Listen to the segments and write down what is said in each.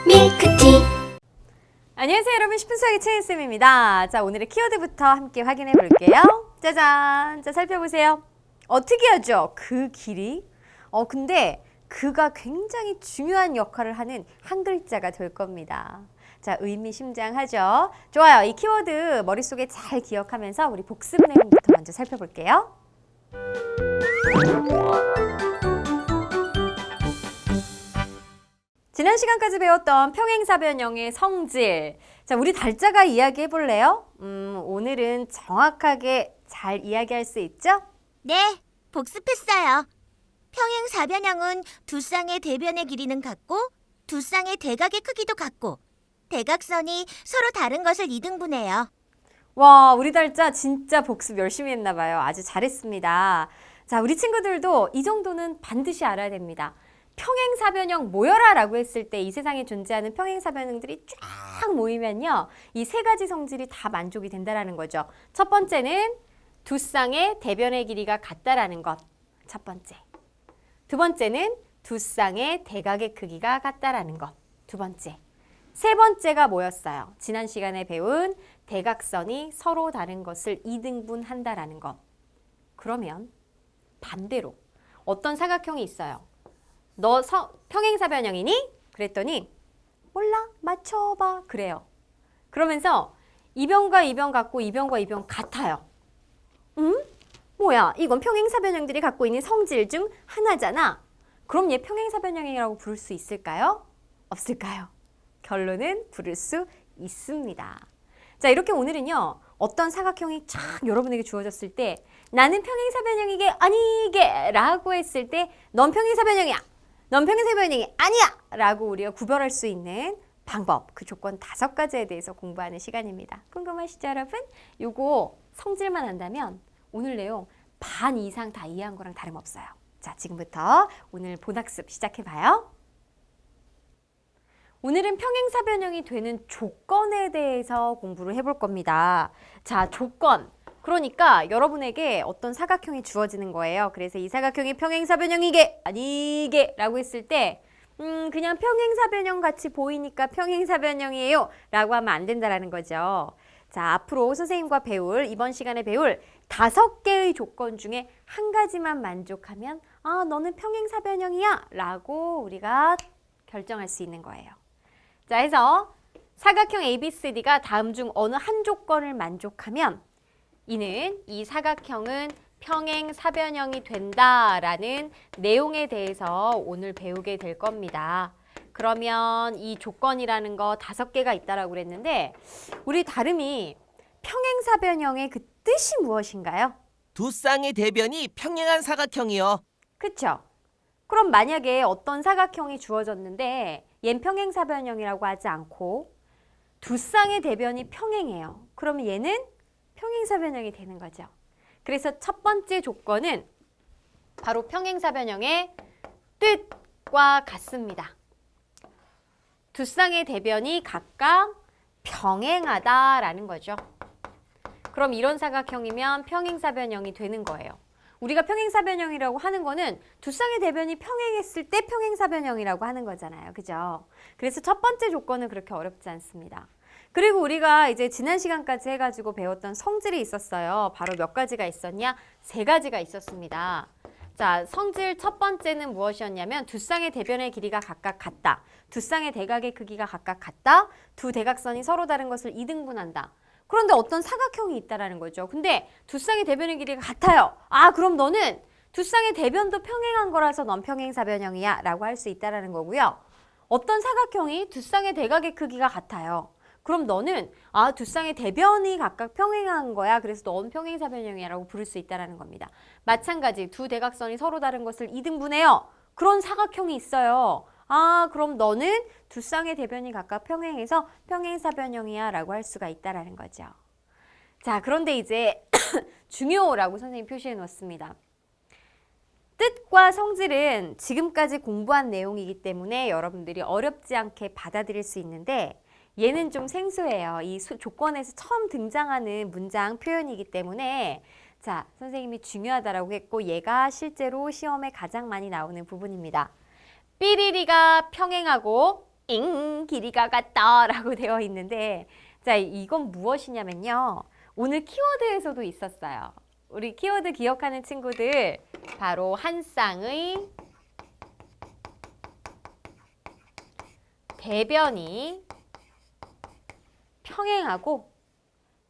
밀크티. 안녕하세요 여러분, 10분 수학의 최인쌤입니다. 자, 오늘의 키워드부터 함께 확인해 볼게요. 짜잔! 자, 살펴보세요. 어떻게 하죠? 그 길이? 근데 그가 굉장히 중요한 역할을 하는 한 글자가 될 겁니다. 자, 의미심장하죠? 좋아요. 이 키워드 머릿속에 잘 기억하면서 우리 복습 내용부터 먼저 살펴볼게요. 지난 시간까지 배웠던 평행사변형의 성질. 자, 우리 달짜가 이야기해 볼래요? 오늘은 정확하게 잘 이야기할 수 있죠? 네, 복습했어요. 평행사변형은 두 쌍의 대변의 길이는 같고 두 쌍의 대각의 크기도 같고 대각선이 서로 다른 것을 이등분해요. 와, 우리 달짜 진짜 복습 열심히 했나 봐요. 아주 잘했습니다. 자, 우리 친구들도 이 정도는 반드시 알아야 됩니다. 평행사변형 모여라 라고 했을 때 이 세상에 존재하는 평행사변형들이 쫙 모이면요, 이 세 가지 성질이 다 만족이 된다는 거죠. 첫 번째는 두 쌍의 대변의 길이가 같다라는 것. 첫 번째. 두 번째는 두 쌍의 대각의 크기가 같다라는 것. 두 번째. 세 번째가 뭐였어요? 지난 시간에 배운 대각선이 서로 다른 것을 이등분한다라는 것. 그러면 반대로 어떤 사각형이 있어요? 너 평행사변형이니? 그랬더니 몰라, 맞춰봐. 그래요. 그러면서 이 변과 이 변 같고 이 변과 이 변 같아요. 뭐야, 이건 평행사변형들이 갖고 있는 성질 중 하나잖아. 그럼 얘 평행사변형이라고 부를 수 있을까요? 없을까요? 결론은 부를 수 있습니다. 자, 이렇게 오늘은요, 어떤 사각형이 쫙 여러분에게 주어졌을 때 나는 평행사변형이게 아니게 라고 했을 때 넌 평행사변형이야, 넌 평행사변형이 아니야 라고 우리가 구별할 수 있는 방법, 그 조건 5가지에 대해서 공부하는 시간입니다. 궁금하시죠 여러분? 요거 성질만 안다면 오늘 내용 반 이상 다 이해한 거랑 다름없어요. 자, 지금부터 오늘 본학습 시작해봐요. 오늘은 평행사변형이 되는 조건에 대해서 공부를 해볼 겁니다. 자, 조건. 그러니까 여러분에게 어떤 사각형이 주어지는 거예요. 그래서 이 사각형이 평행사변형이게 아니게 라고 했을 때 그냥 평행사변형 같이 보이니까 평행사변형이에요 라고 하면 안 된다라는 거죠. 자, 앞으로 선생님과 배울, 이번 시간에 배울 5개의 조건 중에 한 가지만 만족하면 아, 너는 평행사변형이야 라고 우리가 결정할 수 있는 거예요. 자, 해서 사각형 ABCD가 다음 중 어느 한 조건을 만족하면 이는 이 사각형은 평행사변형이 된다라는 내용에 대해서 오늘 배우게 될 겁니다. 그러면 이 조건이라는 거 5개가 있다라고 그랬는데 우리 다름이 평행사변형의 그 뜻이 무엇인가요? 두 쌍의 대변이 평행한 사각형이요. 그쵸? 그럼 만약에 어떤 사각형이 주어졌는데 얜 평행사변형이라고 하지 않고 두 쌍의 대변이 평행해요. 그러면 얘는 평행사변형이 되는 거죠. 그래서 첫 번째 조건은 바로 평행사변형의 뜻과 같습니다. 두 쌍의 대변이 각각 평행하다라는 거죠. 그럼 이런 사각형이면 평행사변형이 되는 거예요. 우리가 평행사변형이라고 하는 거는 두 쌍의 대변이 평행했을 때 평행사변형이라고 하는 거잖아요. 그죠? 그래서 첫 번째 조건은 그렇게 어렵지 않습니다. 그리고 우리가 이제 지난 시간까지 해가지고 배웠던 성질이 있었어요. 바로 몇 가지가 있었냐? 3가지가 있었습니다. 자, 성질 첫 번째는 무엇이었냐면 두 쌍의 대변의 길이가 각각 같다. 두 쌍의 대각의 크기가 각각 같다. 두 대각선이 서로 다른 것을 이등분한다. 그런데 어떤 사각형이 있다라는 거죠. 근데 두 쌍의 대변의 길이가 같아요. 아, 그럼 너는 두 쌍의 대변도 평행한 거라서 넌 평행사변형이야 라고 할 수 있다라는 거고요. 어떤 사각형이 두 쌍의 대각의 크기가 같아요. 그럼 너는 아, 두 쌍의 대변이 각각 평행한 거야. 그래서 넌 평행사변형이야 라고 부를 수 있다는 겁니다. 마찬가지 두 대각선이 서로 다른 것을 이등분해요. 그런 사각형이 있어요. 아, 그럼 너는 두 쌍의 대변이 각각 평행해서 평행사변형이야 라고 할 수가 있다는 거죠. 자, 그런데 이제 중요라고 선생님이 표시해 놓았습니다. 뜻과 성질은 지금까지 공부한 내용이기 때문에 여러분들이 어렵지 않게 받아들일 수 있는데 얘는 좀 생소해요. 이 조건에서 처음 등장하는 문장 표현이기 때문에 자, 선생님이 중요하다라고 했고 얘가 실제로 시험에 가장 많이 나오는 부분입니다. 삐리리가 평행하고 잉 길이가 같다라고 되어 있는데 자, 이건 무엇이냐면요. 오늘 키워드에서도 있었어요. 우리 키워드 기억하는 친구들 바로 한 쌍의 대변이 평행하고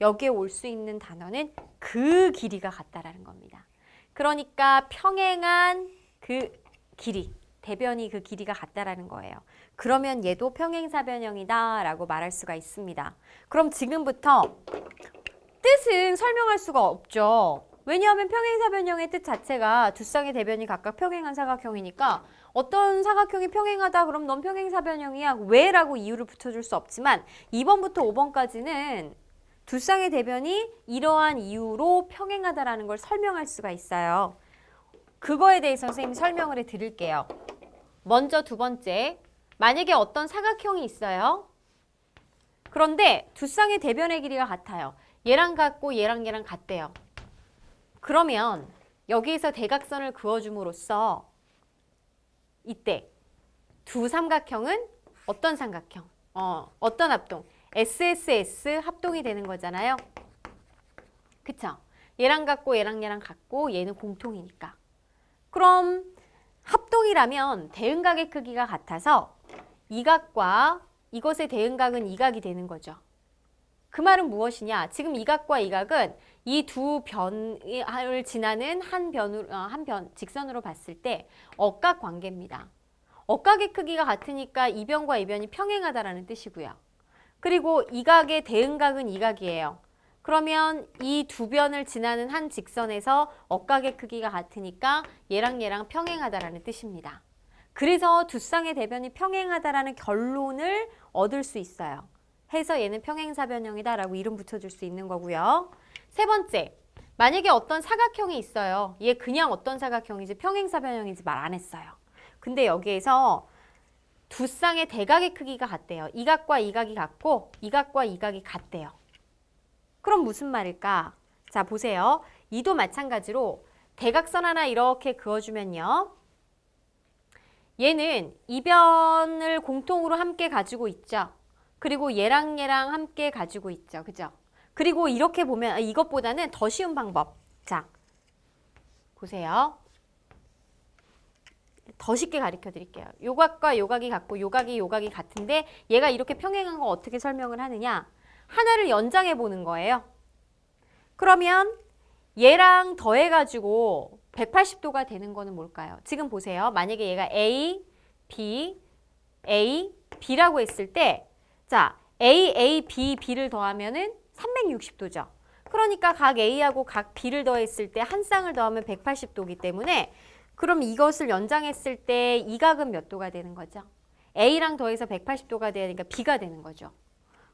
여기에 올 수 있는 단어는 그 길이가 같다라는 겁니다. 그러니까 평행한 그 길이, 대변이 그 길이가 같다라는 거예요. 그러면 얘도 평행사변형이다 라고 말할 수가 있습니다. 그럼 지금부터 뜻은 설명할 수가 없죠. 왜냐하면 평행사변형의 뜻 자체가 두 쌍의 대변이 각각 평행한 사각형이니까 어떤 사각형이 평행하다 그럼 넌 평행사변형이야. 왜? 라고 이유를 붙여줄 수 없지만 2번부터 5번까지는 두 쌍의 대변이 이러한 이유로 평행하다라는 걸 설명할 수가 있어요. 그거에 대해서 선생님이 설명을 해드릴게요. 먼저 두 번째, 만약에 어떤 사각형이 있어요. 그런데 두 쌍의 대변의 길이가 같아요. 얘랑 같고 얘랑 같대요. 그러면 여기에서 대각선을 그어줌으로써 이때 두 삼각형은 어떤 삼각형? 어떤 합동? SSS 합동이 되는 거잖아요. 그쵸? 얘랑 같고 얘랑 같고 얘는 공통이니까. 그럼 합동이라면 대응각의 크기가 같아서 이 각과 이것의 대응각은 이 각이 되는 거죠. 그 말은 무엇이냐? 지금 이 각과 이 각은 이 두 변을 지나는 한 변 직선으로 봤을 때 억각 관계입니다. 억각의 크기가 같으니까 이 변과 이 변이 평행하다라는 뜻이고요. 그리고 이 각의 대응각은 이 각이에요. 그러면 이 두 변을 지나는 한 직선에서 억각의 크기가 같으니까 얘랑 평행하다라는 뜻입니다. 그래서 두 쌍의 대변이 평행하다라는 결론을 얻을 수 있어요. 해서 얘는 평행사변형이다라고 이름 붙여줄 수 있는 거고요. 세 번째, 만약에 어떤 사각형이 있어요. 얘 그냥 어떤 사각형인지 평행사변형인지 말 안 했어요. 근데 여기에서 두 쌍의 대각의 크기가 같대요. 이 각과 이 각이 같고 이 각과 이 각이 같대요. 그럼 무슨 말일까? 자, 보세요. 이도 마찬가지로 대각선 하나 이렇게 그어주면요. 얘는 이 변을 공통으로 함께 가지고 있죠. 그리고 얘랑 함께 가지고 있죠. 그죠? 그리고 이렇게 보면 이것보다는 더 쉬운 방법. 자, 보세요. 더 쉽게 가르쳐 드릴게요. 요 각과 요 각이 같고 요 각이 같은데 얘가 이렇게 평행한 거 어떻게 설명을 하느냐? 하나를 연장해 보는 거예요. 그러면 얘랑 더해가지고 180도가 되는 거는 뭘까요? 지금 보세요. 만약에 얘가 A, B, A, B라고 했을 때 자, A, B, B를 더하면은 360도죠. 그러니까 각 A하고 각 B를 더했을 때 한 쌍을 더하면 180도이기 때문에 그럼 이것을 연장했을 때 이 각은 몇 도가 되는 거죠? A랑 더해서 180도가 되니까 B가 되는 거죠.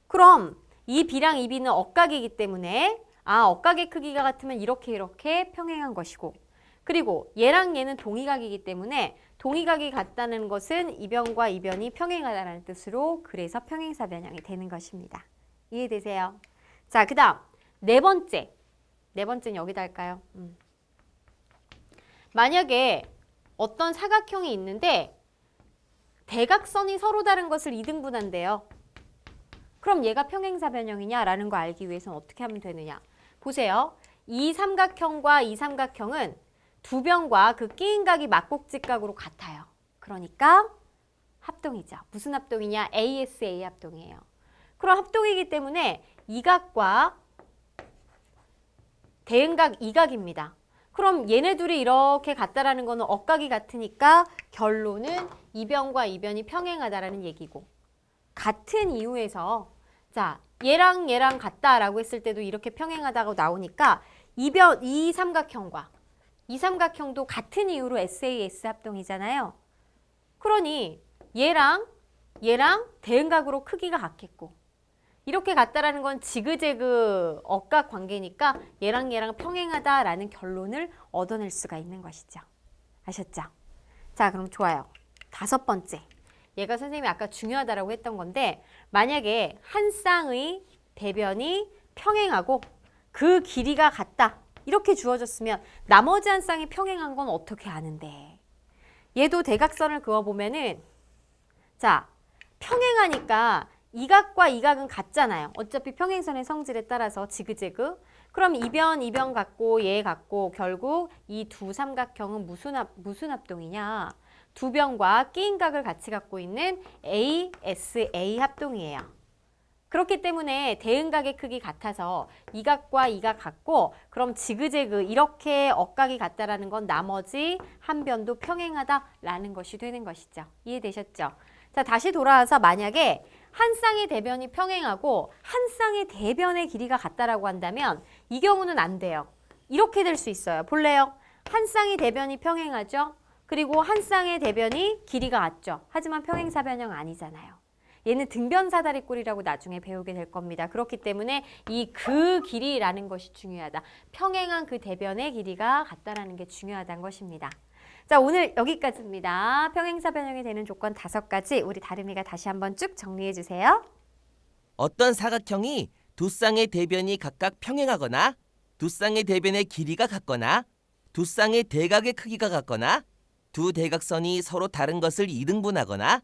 그럼 이 B랑 이 B는 억각이기 때문에 억각의 크기가 같으면 이렇게 평행한 것이고 그리고 얘랑 얘는 동의각이기 때문에 동의각이 같다는 것은 이 변과 이 변이 평행하다는 뜻으로 그래서 평행사변형이 되는 것입니다. 이해되세요? 자, 그 다음 네 번째는 여기다 할까요? 만약에 어떤 사각형이 있는데 대각선이 서로 다른 것을 2등분한대요. 그럼 얘가 평행사변형이냐라는 거 알기 위해서는 어떻게 하면 되느냐? 보세요. 이 삼각형과 이 삼각형은 두 변과 그 끼인 각이 막곡직각으로 같아요. 그러니까 합동이죠. 무슨 합동이냐? ASA 합동이에요. 그럼 합동이기 때문에 이 각과 대응각 이 각입니다. 그럼 얘네 둘이 이렇게 같다라는 거는 억각이 같으니까 결론은 이 변과 이 변이 평행하다라는 얘기고 같은 이유에서 자 얘랑 같다라고 했을 때도 이렇게 평행하다고 나오니까 이 삼각형과 이 삼각형도 같은 이유로 SAS 합동이잖아요. 그러니 얘랑 대응각으로 크기가 같겠고 이렇게 같다라는 건 지그재그 억각 관계니까 얘랑 평행하다라는 결론을 얻어낼 수가 있는 것이죠. 아셨죠? 자, 그럼 좋아요. 다섯 번째. 얘가 선생님이 아까 중요하다라고 했던 건데 만약에 한 쌍의 대변이 평행하고 그 길이가 같다. 이렇게 주어졌으면 나머지 한 쌍이 평행한 건 어떻게 아는데? 얘도 대각선을 그어보면은 자, 평행하니까 이 각과 이 각은 같잖아요. 어차피 평행선의 성질에 따라서 지그재그. 그럼 이 변 같고 얘 같고 결국 이 두 삼각형은 무슨 합동이냐? 두 변과 끼인 각을 같이 갖고 있는 ASA 합동이에요. 그렇기 때문에 대응각의 크기 같아서 이 각과 이 각 같고 그럼 지그재그 이렇게 억각이 같다라는 건 나머지 한 변도 평행하다라는 것이 되는 것이죠. 이해되셨죠? 자, 다시 돌아와서 만약에 한 쌍의 대변이 평행하고 한 쌍의 대변의 길이가 같다라고 한다면 이 경우는 안 돼요. 이렇게 될 수 있어요. 볼래요? 한 쌍의 대변이 평행하죠? 그리고 한 쌍의 대변이 길이가 같죠? 하지만 평행사변형 아니잖아요. 얘는 등변사다리꼴이라고 나중에 배우게 될 겁니다. 그렇기 때문에 이 그 길이라는 것이 중요하다. 평행한 그 대변의 길이가 같다라는 게 중요하다는 것입니다. 자, 오늘 여기까지입니다. 평행사변형이 되는 조건 5가지 우리 다름이가 다시 한번 쭉 정리해 주세요. 어떤 사각형이 두 쌍의 대변이 각각 평행하거나 두 쌍의 대변의 길이가 같거나 두 쌍의 대각의 크기가 같거나 두 대각선이 서로 다른 것을 이등분하거나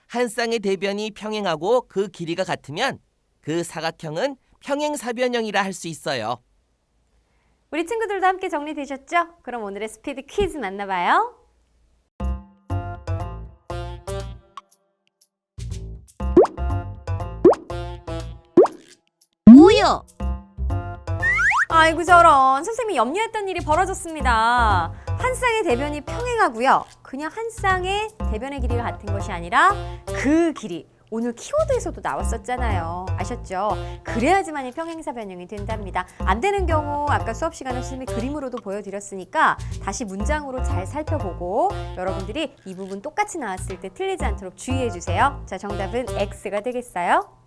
한 쌍의 대변이 평행하고 그 길이가 같으면 그 사각형은 평행사변형이라 할 수 있어요. 우리 친구들도 함께 정리되셨죠? 그럼 오늘의 스피드 퀴즈 만나봐요. 우유. 아이고 저런, 선생님이 염려했던 일이 벌어졌습니다. 한 쌍의 대변이 평행하고요. 그냥 한 쌍의 대변의 길이가 같은 것이 아니라 그 길이. 오늘 키워드에서도 나왔었잖아요. 아셨죠? 그래야지만이 평행사변형이 된답니다. 안 되는 경우 아까 수업 시간에 선생님이 그림으로도 보여드렸으니까 다시 문장으로 잘 살펴보고 여러분들이 이 부분 똑같이 나왔을 때 틀리지 않도록 주의해 주세요. 자, 정답은 X가 되겠어요.